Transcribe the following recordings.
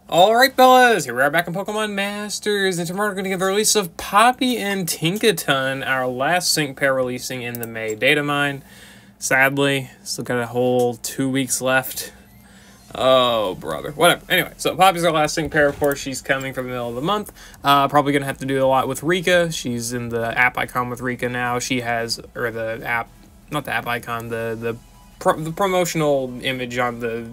Alright fellas, here we are back in Pokemon Masters, and tomorrow we're going to get the release of Poppy and Tinkaton, our last sync pair releasing in the May data mine. Sadly, still got a whole 2 weeks left. Oh, brother. Whatever. Anyway, so Poppy's our last sync pair. Of course, she's coming from the middle of the month. Probably going to have to do a lot with Rika. She's in the app icon with Rika now. She has, or the app, not the app icon, the promotional image on the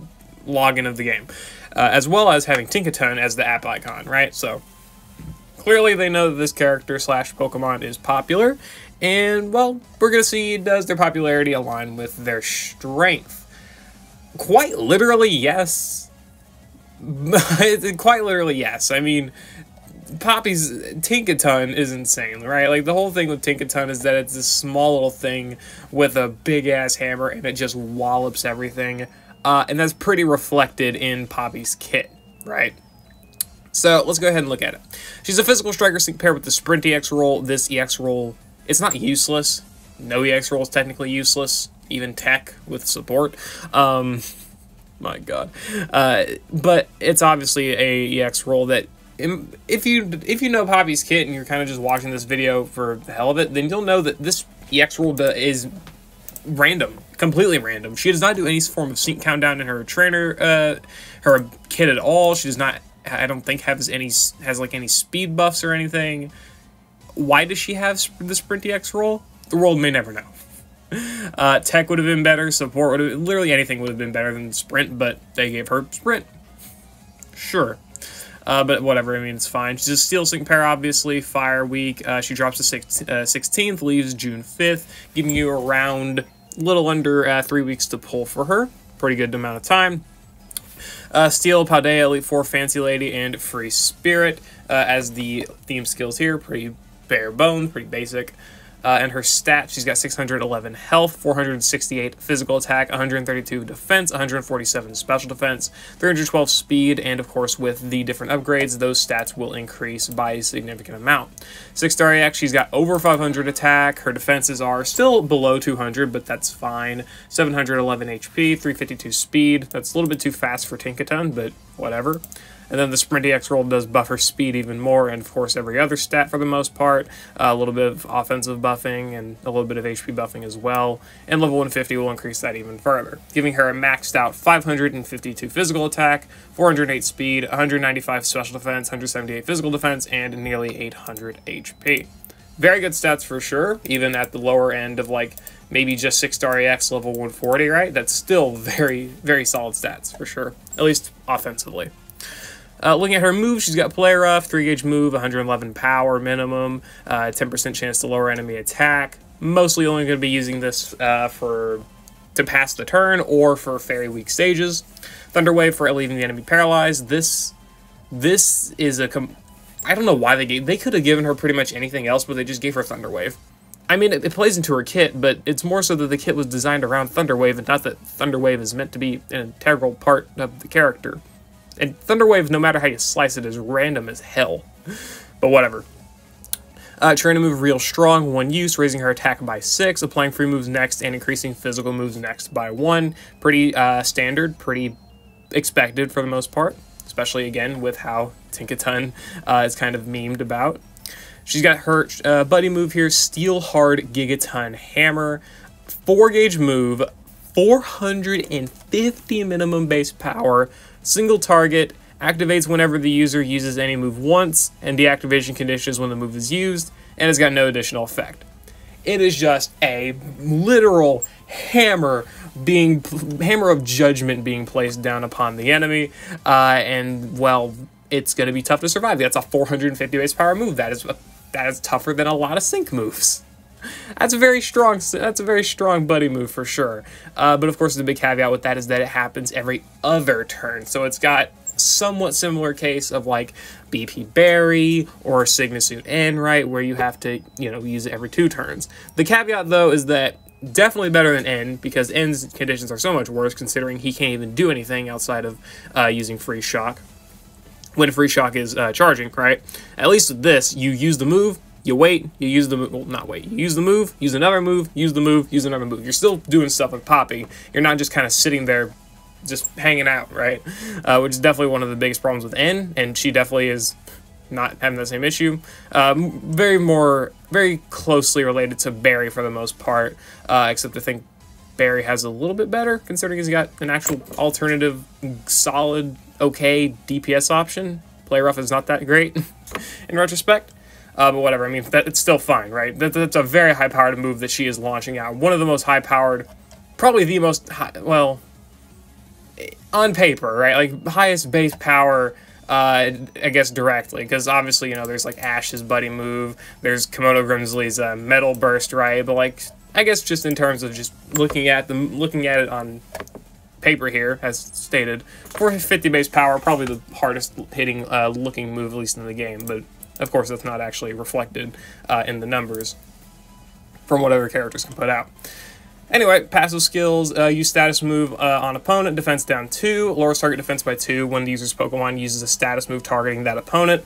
login of the game. As well as having Tinkaton as the app icon, right? So, clearly they know that this character slash Pokemon is popular, and, well, we're gonna see, does their popularity align with their strength? Quite literally, yes. Quite literally, yes. I mean, Poppy's Tinkaton is insane, right? Like, the whole thing with Tinkaton is that it's this small little thing with a big-ass hammer, and it just wallops everything. And that's pretty reflected in Poppy's kit, right? So let's go ahead and look at it. She's a physical striker sync pair with the Sprint EX roll. This EX roll, it's not useless. No EX roll is technically useless, even tech with support. My God. But it's obviously a EX roll that, if you know Poppy's kit and you're kind of just watching this video for the hell of it, then you'll know that this EX roll is random, completely random. She does not do any form of sync countdown in her trainer, her kit at all. She does not, I don't think, has any speed buffs or anything. Why does she have the Sprint EX roll? The world may never know. Tech would have been better, support would have, literally anything would have been better than Sprint, but they gave her Sprint. Sure. But whatever, I mean, it's fine. She's a Steel Sync pair, obviously. Fire Week. She drops the 16th, leaves June 5th, giving you around a little under 3 weeks to pull for her. Pretty good amount of time. Steel, Paldea, Elite Four, Fancy Lady, and Free Spirit as the theme skills here. Pretty bare bones, pretty basic. And her stats, she's got 611 health, 468 physical attack, 132 defense, 147 special defense, 312 speed, and of course with the different upgrades, those stats will increase by a significant amount. 6-star EX, she's got over 500 attack, her defenses are still below 200, but that's fine. 711 HP, 352 speed, that's a little bit too fast for Tinkaton, but whatever. And then the Sprint EX roll does buff her speed even more, and of course every other stat for the most part. A little bit of offensive buffing and a little bit of HP buffing as well. And level 150 will increase that even further, giving her a maxed out 552 physical attack, 408 speed, 195 special defense, 178 physical defense, and nearly 800 HP. Very good stats for sure, even at the lower end of like maybe just 6-star EX level 140, right? That's still very, very solid stats for sure, at least offensively. Looking at her moves, she's got Play Rough, 3-gauge move, 111 power minimum, 10% chance to lower enemy attack. Mostly only going to be using this to pass the turn or for Fairy Week stages. Thunder Wave for leaving the enemy paralyzed. This is a I don't know why they could have given her pretty much anything else, but they just gave her Thunder Wave. I mean, it plays into her kit, but it's more so that the kit was designed around Thunder Wave, and not that Thunder Wave is meant to be an integral part of the character. And Thunder Wave, no matter how you slice it, is random as hell. But whatever. Trainer move Real Strong, 1 use, raising her attack by 6, applying free moves next, and increasing physical moves next by 1. Pretty standard, pretty expected for the most part. Especially, again, with how Tinkaton is kind of memed about. She's got her buddy move here, Steel Hard Gigaton Hammer. 4-gauge move, 450 minimum base power, single target, activates whenever the user uses any move once, and deactivation conditions when the move is used, and has got no additional effect. It is just a literal hammer of judgment being placed down upon the enemy, and well, it's going to be tough to survive. That's a 450 base power move. That is tougher than a lot of sync moves. That's a very strong buddy move for sure. But of course the big caveat with that is that it happens every other turn. So it's got somewhat similar case of like BP Berry or Signasuit N, right, where you have to, use it every 2 turns. The caveat though is that definitely better than N, because N's conditions are so much worse considering he can't even do anything outside of using Free Shock. When Free Shock is charging, right? At least with this, you use the move, you wait, you use the move, well, not wait, you use the move, use another move, use the move, use another move. You're still doing stuff with Poppy. You're not just kind of sitting there just hanging out, right? Which is definitely one of the biggest problems with N, and she definitely is not having the same issue. Very closely related to Barry for the most part, except I think Barry has a little bit better, considering he's got an actual alternative, solid, okay DPS option. Play Rough is not that great in retrospect. But whatever, I mean, it's still fine, right? That's a very high-powered move that she is launching out. One of the most high-powered, probably the most, well, on paper, right? Like, highest base power, I guess, directly. Because, obviously, you know, there's, like, Ash's buddy move. There's Komodo Grimsley's Metal Burst, right? But, like, I guess just in terms of just looking at it on paper here, as stated, 450 base power, probably the hardest hitting looking move, at least in the game. But of course, that's not actually reflected in the numbers from what other characters can put out. Anyway, passive skills, use status move on opponent, defense down 2, lowers target defense by 2 when the user's Pokemon uses a status move targeting that opponent.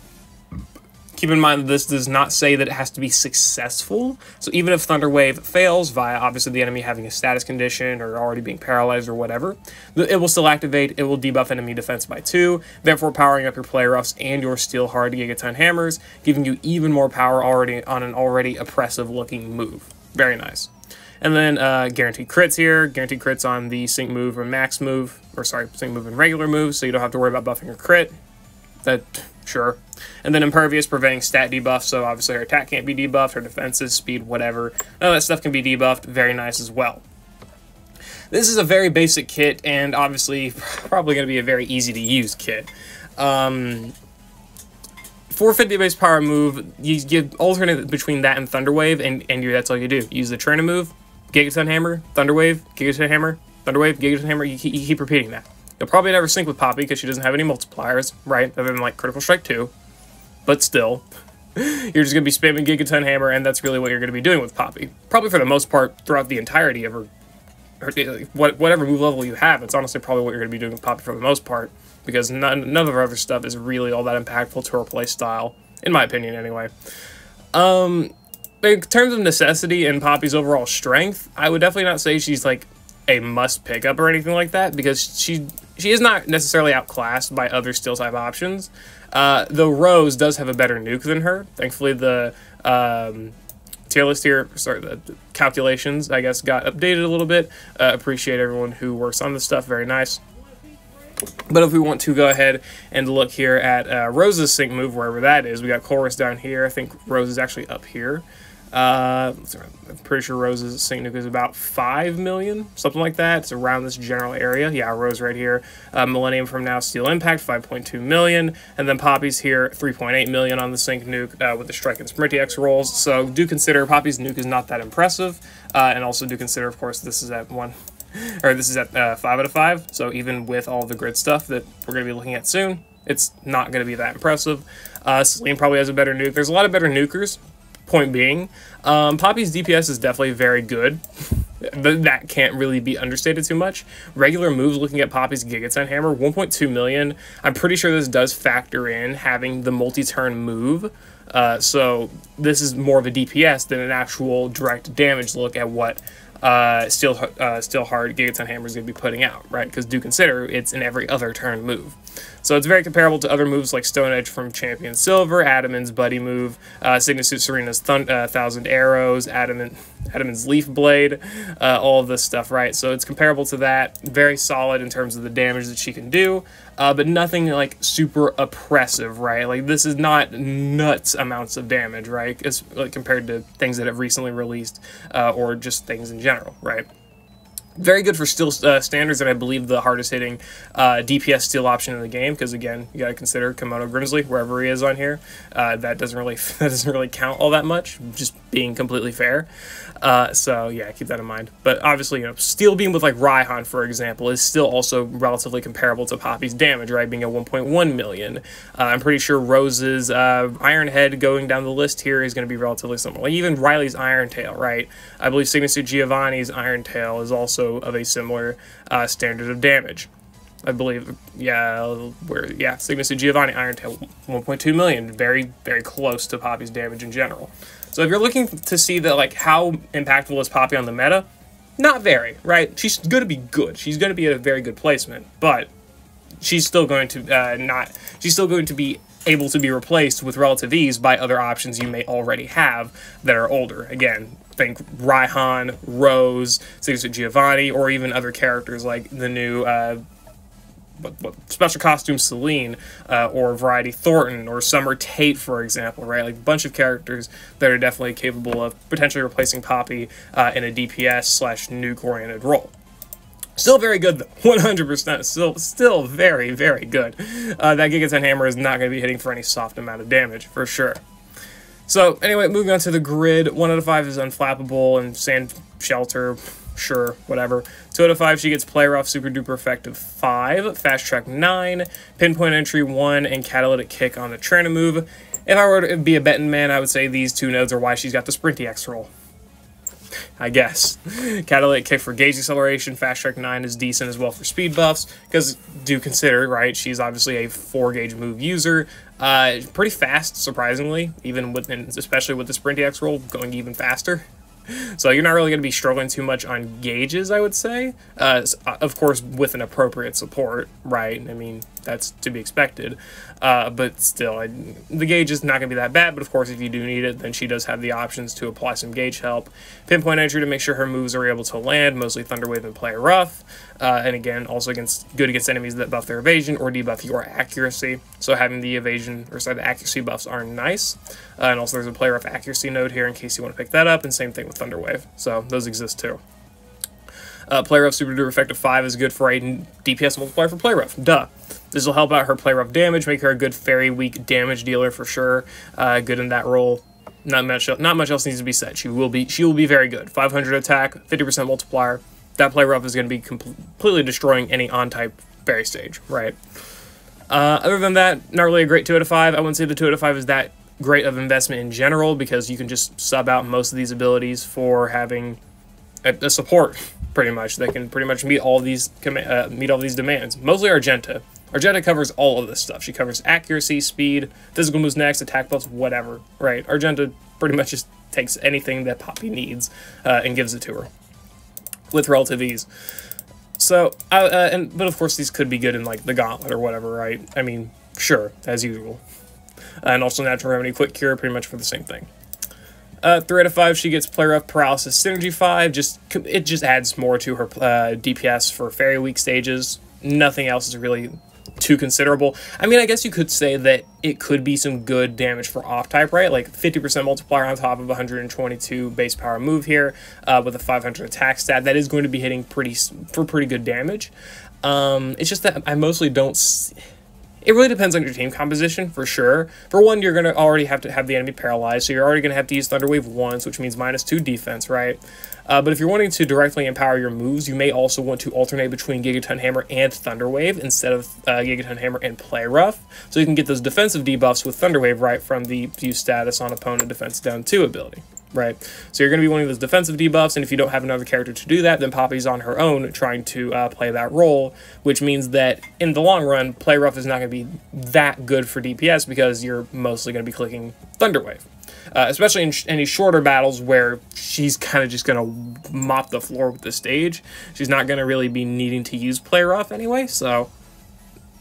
Keep in mind that this does not say that it has to be successful, so even if Thunder Wave fails via obviously the enemy having a status condition or already being paralyzed or whatever, it will still activate, it will debuff enemy defense by 2, therefore powering up your Play Roughs and your Steel Hard Gigaton Hammers, giving you even more power already on an already oppressive looking move. Very nice. And then guaranteed crits here, guaranteed crits on the sync move or max move, or sorry, sync move and regular move, so you don't have to worry about buffing your crit. Sure. And then Impervious, preventing stat debuff, so obviously her attack can't be debuffed, her defenses, speed, whatever. None of that stuff can be debuffed. Very nice as well. This is a very basic kit, and obviously probably going to be a very easy to use kit. 450 base power move, you give alternate between that and Thunder Wave, and that's all you do. Use the Trina move, Gigaton Hammer, Thunder Wave, Gigaton Hammer, Thunder Wave, Gigaton Hammer, you keep repeating that. You'll probably never sync with Poppy because she doesn't have any multipliers, right? Other than like Critical Strike 2. But still, you're just going to be spamming Gigaton Hammer, and that's really what you're going to be doing with Poppy. Probably for the most part throughout the entirety of her whatever move level you have, it's honestly probably what you're going to be doing with Poppy for the most part, because none of her other stuff is really all that impactful to her play style, in my opinion anyway. In terms of necessity and Poppy's overall strength, I would definitely not say she's like a must pick up or anything like that, because she is not necessarily outclassed by other steel type options. Though Rose does have a better nuke than her. Thankfully, the tier list here, sorry, the calculations, I guess, got updated a little bit. Appreciate everyone who works on this stuff. Very nice. But if we want to go ahead and look here at Rose's sync move, wherever that is, we got Chorus down here. I think Rose is actually up here. I'm pretty sure Rose's sync nuke is about 5 million, something like that. It's around this general area. Yeah, Rose right here. Millennium from now, Steel Impact, 5.2 million. And then Poppy's here, 3.8 million on the sync nuke with the Strike and Sprint X rolls. So do consider Poppy's nuke is not that impressive. And also do consider, of course, this is at 5 out of 5. So even with all the grid stuff that we're going to be looking at soon, it's not going to be that impressive. Celine probably has a better nuke. There's a lot of better nukers. Point being, Poppy's DPS is definitely very good. That can't really be understated too much. Regular moves, looking at Poppy's Gigaton Hammer, 1.2 million. I'm pretty sure this does factor in having the multi-turn move. So this is more of a DPS than an actual direct damage look at what Steel Hard Gigaton Hammer is going to be putting out, right? Because do consider it's an every other turn move. So it's very comparable to other moves like Stone Edge from Champion Silver, Adaman's Buddy move, Signature Serena's Thousand Arrows, Adaman's Leaf Blade, all of this stuff, right? So it's comparable to that. Very solid in terms of the damage that she can do, but nothing like super oppressive, right? Like this is not nuts amounts of damage, right? As like, compared to things that have recently released or just things in general, right? Very good for steel standards, and I believe the hardest hitting DPS steel option in the game. Because again, you got to consider Komodo Grimsley wherever he is on here. That doesn't really count all that much. Just being completely fair. So yeah, keep that in mind. But obviously, you know, Steel Beam with like Raihan, for example, is still also relatively comparable to Poppy's damage, right? Being at 1.1 million. I'm pretty sure Rose's Iron Head going down the list here is going to be relatively similar. Like even Riley's Iron Tail, right? I believe Signature Giovanni's Iron Tail is also of a similar standard of damage. I believe, Signature Giovanni Iron Tail, 1.2 million, very, very close to Poppy's damage in general. So if you're looking to see that, like, how impactful is Poppy on the meta, Not very, right? She's going to be good. She's going to be a very good placement, but she's still going to she's still going to be able to be replaced with relative ease by other options you may already have that are older. Again, think Raihan, Rose, Sigurd Giovanni, or even other characters like the new special costume Celine, or Variety Thornton, or Summer Tate, for example, right? Like a bunch of characters that are definitely capable of potentially replacing Poppy in a DPS / nuke-oriented role. Still very good, though. 100%. Still very, very good. That Gigaton Hammer is not going to be hitting for any soft amount of damage, for sure. So, anyway, moving on to the grid. 1 out of 5 is Unflappable and Sand Shelter. Sure, whatever. 2 out of 5, she gets Play Rough, Super Duper Effective 5, Fast Track 9, Pinpoint Entry 1, and Catalytic Kick on the Trainer move. If I were to be a betting man, I would say these 2 nodes are why she's got the Sprinty X roll. I guess. Catalytic Kick for gauge acceleration, Fast Track 9 is decent as well for speed buffs, because do consider, right, she's obviously a 4-gauge move user. Pretty fast, surprisingly, even with, and especially with the Sprinty X roll going even faster. So you're not really going to be struggling too much on gauges, I would say. Of course, with an appropriate support, right? I mean, that's to be expected. But still, the gauge is not going to be that bad. But of course, if you do need it, then she does have the options to apply some gauge help. Pinpoint Entry to make sure her moves are able to land, mostly Thunder Wave and Play Rough. And again, also good against enemies that buff their evasion or debuff your accuracy. So having the evasion, or sorry, the accuracy buffs are nice. And also there's a Play Rough accuracy node here in case you want to pick that up, and same thing with Thunder Wave. So those exist too. Play Rough Super Duper Effective 5 is good for a DPS multiplier for Play Rough. Duh. This will help out her Play Rough damage, make her a good Fairy Weak damage dealer for sure. Good in that role. Not much else needs to be said. She will be very good. 500 attack, 50% multiplier. That Play Rough is going to be completely destroying any on-type Fairy stage, right? Other than that, not really a great 2 out of 5. I wouldn't say the 2 out of 5 is that great of investment in general, because you can just sub out most of these abilities for having a support, pretty much. They can pretty much meet all these demands. Mostly Argenta. Argenta covers all of this stuff. She covers accuracy, speed, physical moves next, attack buffs, whatever, right? Argenta pretty much just takes anything that Poppy needs and gives it to her with relative ease. So, but of course these could be good in like the Gauntlet or whatever, right? I mean, sure, as usual. And also Natural Remedy, Quick Cure, pretty much for the same thing. 3 out of 5, she gets Play Rough Paralysis Synergy 5. It just adds more to her DPS for Fairy Weak stages. Nothing else is really too considerable. I mean, I guess you could say that it could be some good damage for off-type, right? Like 50% multiplier on top of 122 base power move here with a 500 attack stat. That is going to be hitting pretty good damage. It's just that I mostly don't... It really depends on your team composition, for sure. For one, you're going to already have to have the enemy paralyzed, so you're already going to have to use Thunder Wave once, which means -2 defense, right? But if you're wanting to directly empower your moves, you may also want to alternate between Gigaton Hammer and Thunder Wave instead of Gigaton Hammer and Play Rough, so you can get those defensive debuffs with Thunder Wave right from the view status on opponent defense down 2 ability. Right, so you're going to be wanting those defensive debuffs, and if you don't have another character to do that, then Poppy's on her own trying to play that role, which means that in the long run, Play Rough is not going to be that good for DPS because you're mostly going to be clicking Thunder Wave. Especially in any shorter battles where she's kind of just going to mop the floor with the stage. She's not going to really be needing to use Play Rough anyway, so...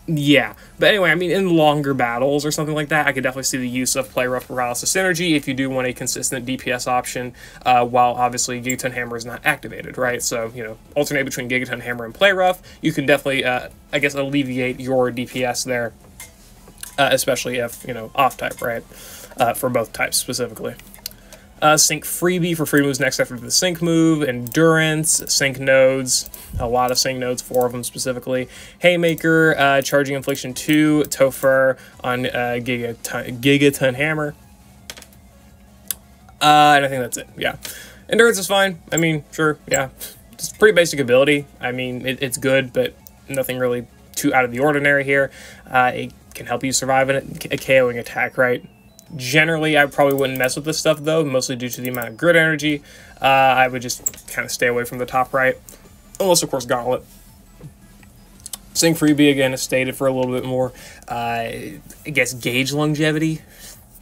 Yeah, but anyway, I mean, in longer battles or something like that, I could definitely see the use of Play Rough Paralysis Synergy if you do want a consistent DPS option, while obviously Gigaton Hammer is not activated, right? So, you know, alternate between Gigaton Hammer and Play Rough, you can definitely, I guess, alleviate your DPS there, especially if, you know, off-type, right? For both types specifically. Sync Freebie for free moves next after the Sync move, Endurance, Sync nodes, a lot of Sync nodes, 4 of them specifically. Haymaker, Charging Infliction 2, Topher on Gigaton Hammer. And I think that's it, yeah. Endurance is fine, I mean, sure, yeah. It's pretty basic ability, I mean, it's good, but nothing really too out of the ordinary here. It can help you survive a KOing attack, right? Generally, I probably wouldn't mess with this stuff, though, mostly due to the amount of grid energy. I would just kind of stay away from the top right. Unless, of course, Gauntlet. Sync Freebie, again, is stated for a little bit more, I guess, gauge longevity.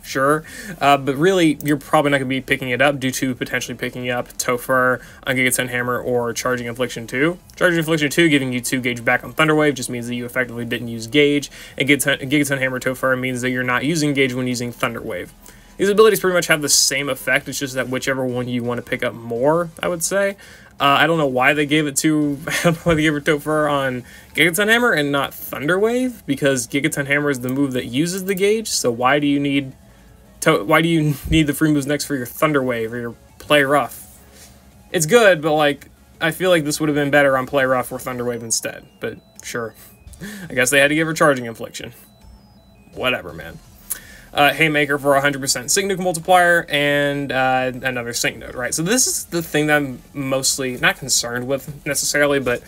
sure. But really, you're probably not going to be picking it up due to potentially picking up Topher on Gigaton Hammer or Charging Affliction 2. Charging Affliction 2 giving you 2 gauge back on Thunder Wave just means that you effectively didn't use gauge, and Gigaton Hammer Topher means that you're not using gauge when using Thunder Wave. These abilities pretty much have the same effect, it's just that whichever one you want to pick up more, I would say. I don't know why they gave it to, I don't know why they gave it Topher on Gigaton Hammer and not Thunder Wave, because Gigaton Hammer is the move that uses the gauge, so why do you need the free moves next for your Thunder Wave or your Play Rough? It's good, but like, I feel like this would have been better on Play Rough or Thunder Wave instead, but sure. I guess they had to give her Charging Affliction. Whatever, man. Haymaker for 100% Sync Nuke multiplier, and another Sync Node, right? So this is the thing that I'm mostly, not concerned with necessarily, but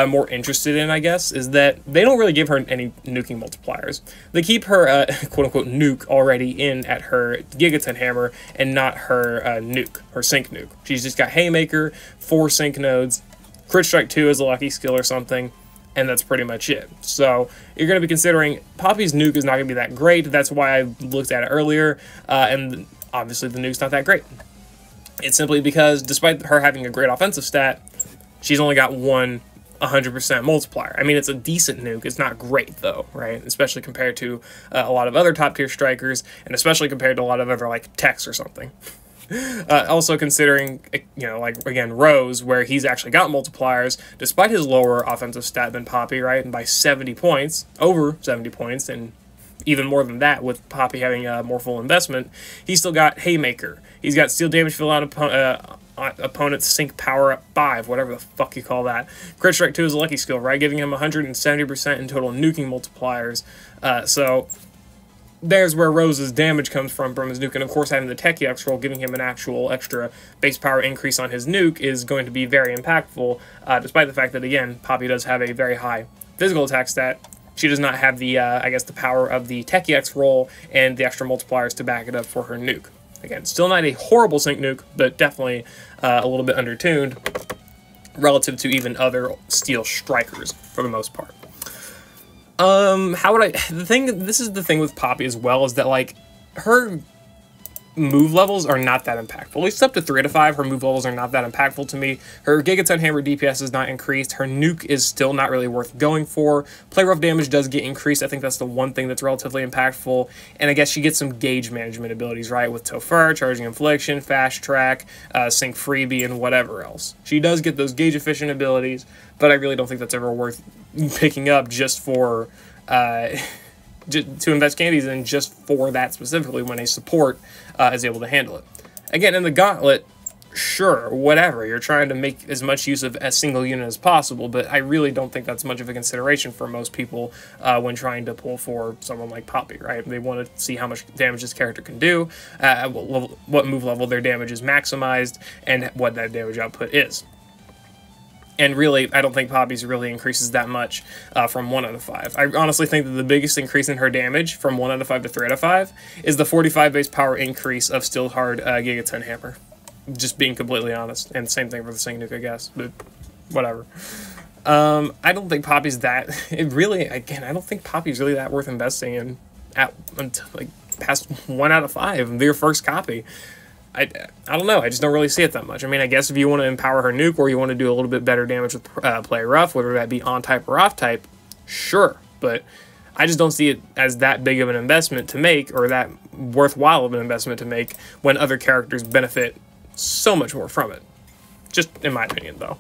more interested in, I guess, is that they don't really give her any nuking multipliers. They keep her, quote-unquote, nuke already in at her Gigaton Hammer, and not her nuke, her Sync Nuke. She's just got Haymaker, 4 Sync Nodes, Crit Strike 2 is a lucky skill or something, and that's pretty much it. So you're going to be considering Poppy's nuke is not going to be that great. That's why I looked at it earlier, and obviously the nuke's not that great. It's simply because despite her having a great offensive stat, she's only got one 100% multiplier. I mean, it's a decent nuke. It's not great, though, right? Especially compared to a lot of other top-tier strikers, and especially compared to a lot of other, like, techs or something. Also considering, you know, like, again, Rose, where he's actually got multipliers, despite his lower offensive stat than Poppy, right? And by 70 points, over 70 points, and even more than that with Poppy having a more full investment, he's still got Haymaker. He's got Steal Damage Fill Out opponent's Sync Power Up 5, whatever the fuck you call that. Crit Strike 2 is a lucky skill, right? Giving him 170% in total nuking multipliers. So there's where Rose's damage comes from his nuke, and of course having the Techie X roll, giving him an actual extra base power increase on his nuke is going to be very impactful, despite the fact that, again, Poppy does have a very high physical attack stat. She does not have the, I guess, the power of the Techie X roll and the extra multipliers to back it up for her nuke. Again, still not a horrible Sync Nuke, but definitely a little bit undertuned relative to even other steel strikers, for the most part. How would I... This is the thing with Poppy as well, is that, like, her move levels are not that impactful. At least up to 3 out of 5, her move levels are not that impactful to me. Her Gigaton Hammer DPS is not increased. Her nuke is still not really worth going for. Play Rough damage does get increased. I think that's the one thing that's relatively impactful. And I guess she gets some gauge management abilities, right? With Topher, Charging Affliction, Fast Track, Sync Freebie, and whatever else. She does get those gauge efficient abilities, but I really don't think that's ever worth picking up just for... to invest candies in just for that specifically when a support is able to handle it. Again, in the Gauntlet, sure, whatever. You're trying to make as much use of a single unit as possible, but I really don't think that's much of a consideration for most people when trying to pull for someone like Poppy, right? They want to see how much damage this character can do, what move level their damage is maximized, and what that damage output is. And really, I don't think Poppy's really increases that much from 1 out of 5. I honestly think that the biggest increase in her damage from 1 out of 5 to 3 out of 5 is the 45 base power increase of Steel Hard Gigaton Hammer. Just being completely honest. And same thing for the Sync Nuke, I guess. But whatever. I don't think Poppy's that... Again, I don't think Poppy's really that worth investing in until, like, past 1 out of 5. Their first copy. I don't know. I just don't really see it that much. I mean, I guess if you want to empower her nuke or you want to do a little bit better damage with Play Rough, whether that be on-type or off-type, sure. But I just don't see it as that big of an investment to make, or that worthwhile of an investment to make, when other characters benefit so much more from it. Just in my opinion, though.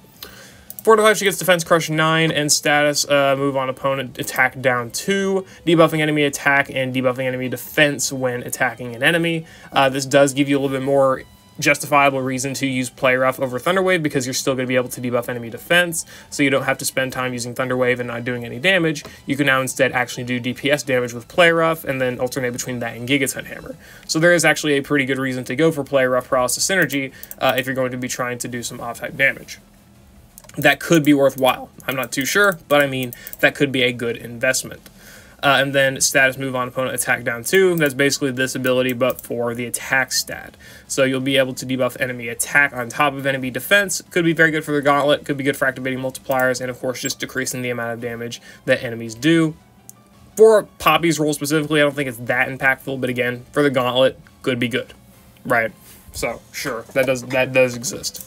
4 to 5, she gets Defense Crush 9, and status, move on opponent, attack down 2, debuffing enemy attack and debuffing enemy defense when attacking an enemy. This does give you a little bit more justifiable reason to use Play Rough over Thunder Wave, because you're still going to be able to debuff enemy defense, so you don't have to spend time using Thunder Wave and not doing any damage. You can now instead actually do DPS damage with Play Rough, and then alternate between that and Gigaton Hammer. So there is actually a pretty good reason to go for Play Rough Paralysis Synergy if you're going to be trying to do some off-type damage. That could be worthwhile. I'm not too sure, but I mean, that could be a good investment. And then status move on opponent attack down 2. That's basically this ability, but for the attack stat. So you'll be able to debuff enemy attack on top of enemy defense. Could be very good for the Gauntlet, could be good for activating multipliers, and of course just decreasing the amount of damage that enemies do. For Poppy's role specifically, I don't think it's that impactful, but again, for the Gauntlet, could be good, right? So, sure, that does exist.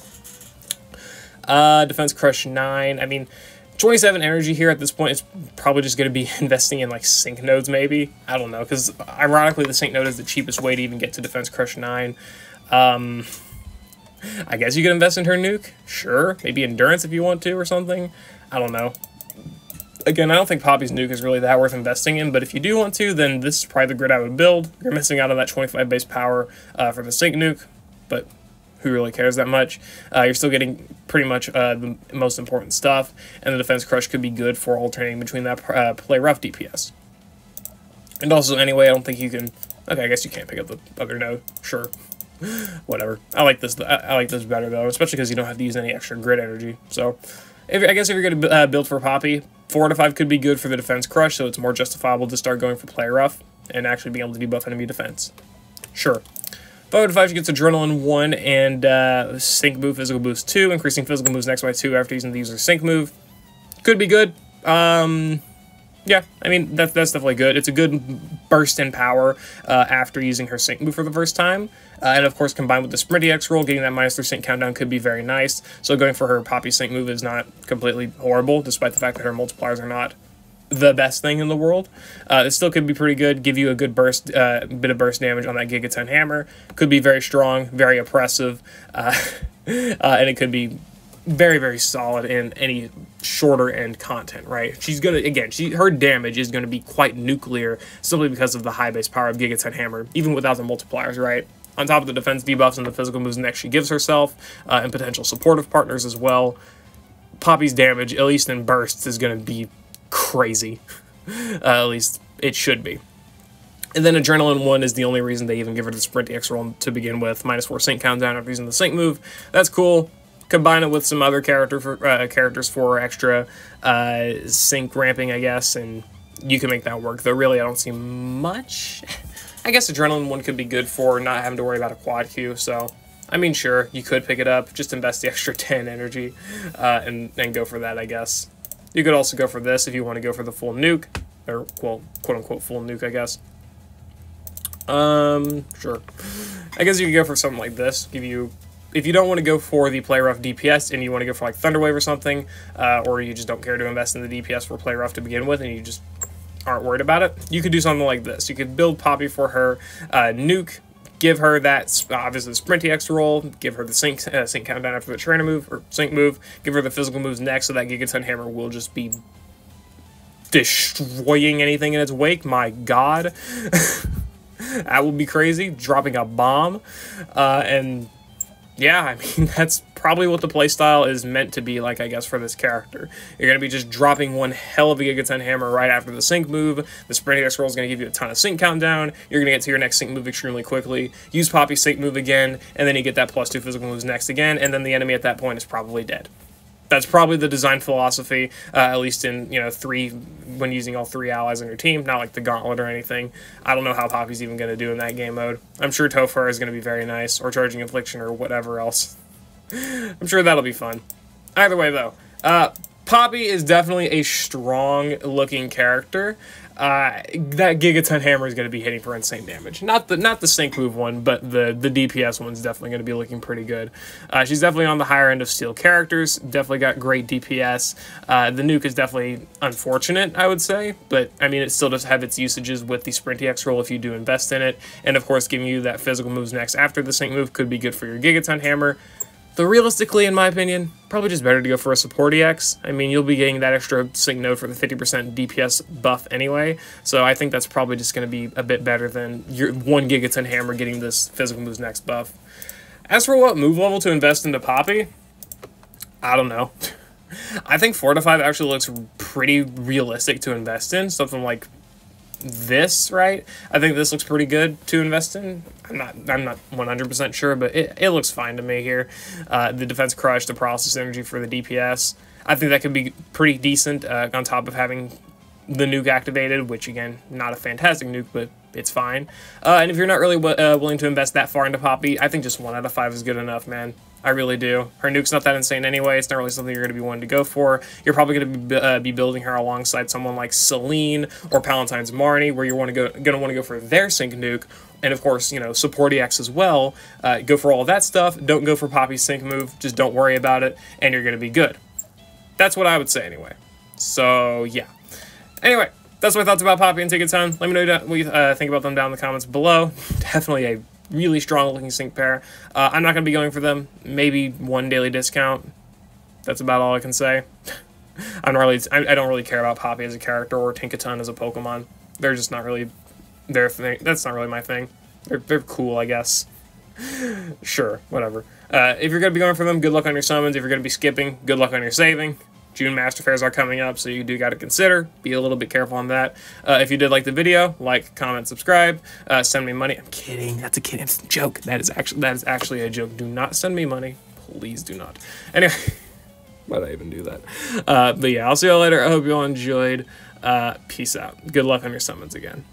Defense Crush 9, I mean, 27 energy here at this point is probably just going to be investing in, like, sync nodes, maybe. I don't know, because ironically, the sync node is the cheapest way to even get to Defense Crush 9. I guess you could invest in her nuke, sure. Maybe Endurance if you want to or something. I don't know. Again, I don't think Poppy's nuke is really that worth investing in, but if you do want to, then this is probably the grid I would build. You're missing out on that 25 base power for the sync nuke, but who really cares that much? You're still getting pretty much the most important stuff, and the Defense Crush could be good for alternating between that play rough DPS. And also, anyway, I don't think you can... Okay, I guess you can't pick up the other node. Sure. Whatever. I like this better, though, especially because you don't have to use any extra grid energy. So, I guess if you're going to build for Poppy, 4 to 5 could be good for the Defense Crush, so it's more justifiable to start going for play rough and actually being able to debuff enemy defense. Sure. 5 to 5, she gets Adrenaline 1 and Sync Move, Physical Boost 2, increasing physical moves next by 2 after using the user's Sync Move. Could be good. Yeah, I mean, that's definitely good. It's a good burst in power after using her Sync Move for the first time. And of course, combined with the Sprint EX roll, getting that -3 sync countdown could be very nice. So going for her Poppy Sync Move is not completely horrible, despite the fact that her multipliers are not the best thing in the world. It still could be pretty good, give you a good burst, bit of burst damage on that Gigaton Hammer. Could be very strong, very oppressive, and it could be very, very solid in any shorter end content, right? She's gonna, again, her damage is gonna be quite nuclear simply because of the high base power of Gigaton Hammer, even without the multipliers, right? On top of the defense debuffs and the physical moves next she gives herself, and potential supportive partners as well, Poppy's damage, at least in bursts, is gonna be crazy. At least it should be. And then Adrenaline 1 is the only reason they even give her the Sprint EX roll to begin with. -4 sync countdown after using the sync move. That's cool. Combine it with some other characters for extra sync ramping, I guess, and you can make that work. Though really, I don't see much. I guess Adrenaline 1 could be good for not having to worry about a quad Q, so... I mean, sure, you could pick it up, just invest the extra 10 energy, and go for that, I guess. You could also go for this if you want to go for the full nuke, or, well, quote-unquote full nuke, I guess. Sure. I guess you could go for something like this, if you don't want to go for the play rough DPS and you want to go for like Thunderwave or something, or you just don't care to invest in the DPS for play rough to begin with and you just aren't worried about it, you could do something like this. You could build Poppy for her nuke, give her that, obviously, the Sprint EX roll, give her the sync countdown after the trainer move, or sync move, give her the physical moves next, so that Gigaton Hammer will just be destroying anything in its wake. My god. That would be crazy. Dropping a bomb. And yeah, I mean, that's probably what the playstyle is meant to be like, I guess, for this character. You're going to be just dropping one hell of a Gigaton Hammer right after the sync move. The Sprint EX roll is going to give you a ton of sync countdown. You're going to get to your next sync move extremely quickly. Use Poppy's sync move again, and then you get that +2 physical moves next again, and then the enemy at that point is probably dead. That's probably the design philosophy, at least in, when using all 3 allies on your team, not like the Gauntlet or anything. I don't know how Poppy's even going to do in that game mode. I'm sure Topher is going to be very nice, or Charging Affliction, or whatever else. I'm sure that'll be fun. Either way, though, Poppy is definitely a strong-looking character. That Gigaton Hammer is going to be hitting for insane damage. Not the sync move one, but the DPS one's definitely going to be looking pretty good. She's definitely on the higher end of steel characters. Definitely got great DPS. The nuke is definitely unfortunate, I would say, but I mean, it still does have its usages with the Sprint EX roll if you do invest in it. And of course, giving you that physical moves next after the sync move could be good for your Gigaton Hammer. Though realistically, in my opinion, probably just better to go for a support EX. I mean, you'll be getting that extra sync node for the 50% DPS buff anyway, so I think that's probably just going to be a bit better than your 1 Gigaton Hammer getting this physical moves next buff. As for what move level to invest into Poppy, I don't know. I think 4 to 5 actually looks pretty realistic to invest in, something like this, right? I think this looks pretty good to invest in. I'm not 100% sure, but it looks fine to me here. The Defense Crush, the Paralysis Energy for the DPS, I think that could be pretty decent on top of having the nuke activated, which again, not a fantastic nuke, but it's fine. And if you're not really willing to invest that far into Poppy, I think just 1 out of 5 is good enough, man. I really do. Her nuke's not that insane anyway. It's not really something you're going to be wanting to go for. You're probably going to be building her alongside someone like Celine or Palatine's Marnie, where you're going to want to go for their sync nuke. And of course, you know, support EX as well. Go for all of that stuff. Don't go for Poppy's sync move. Just don't worry about it, and you're going to be good. That's what I would say anyway. So, yeah. Anyway, that's my thoughts about Poppy and Tinkaton. Let me know what you think about them down in the comments below. Definitely a really strong looking sync pair. I'm not going to be going for them. Maybe one daily discount. That's about all I can say. I don't really care about Poppy as a character or Tinkaton as a Pokemon. They're just not really their thing. That's not really my thing. They're cool, I guess. Sure, whatever. If you're going to be going for them, good luck on your summons. If you're going to be skipping, good luck on your saving. June Master Fairs are coming up, so you do got to consider. Be a little bit careful on that. If you did like the video, like, comment, subscribe. Send me money. I'm kidding. That's a kid. It's a joke. That is actually a joke. Do not send me money. Please do not. Anyway, why'd I even do that? But yeah, I'll see you all later. I hope you all enjoyed. Peace out. Good luck on your summons again.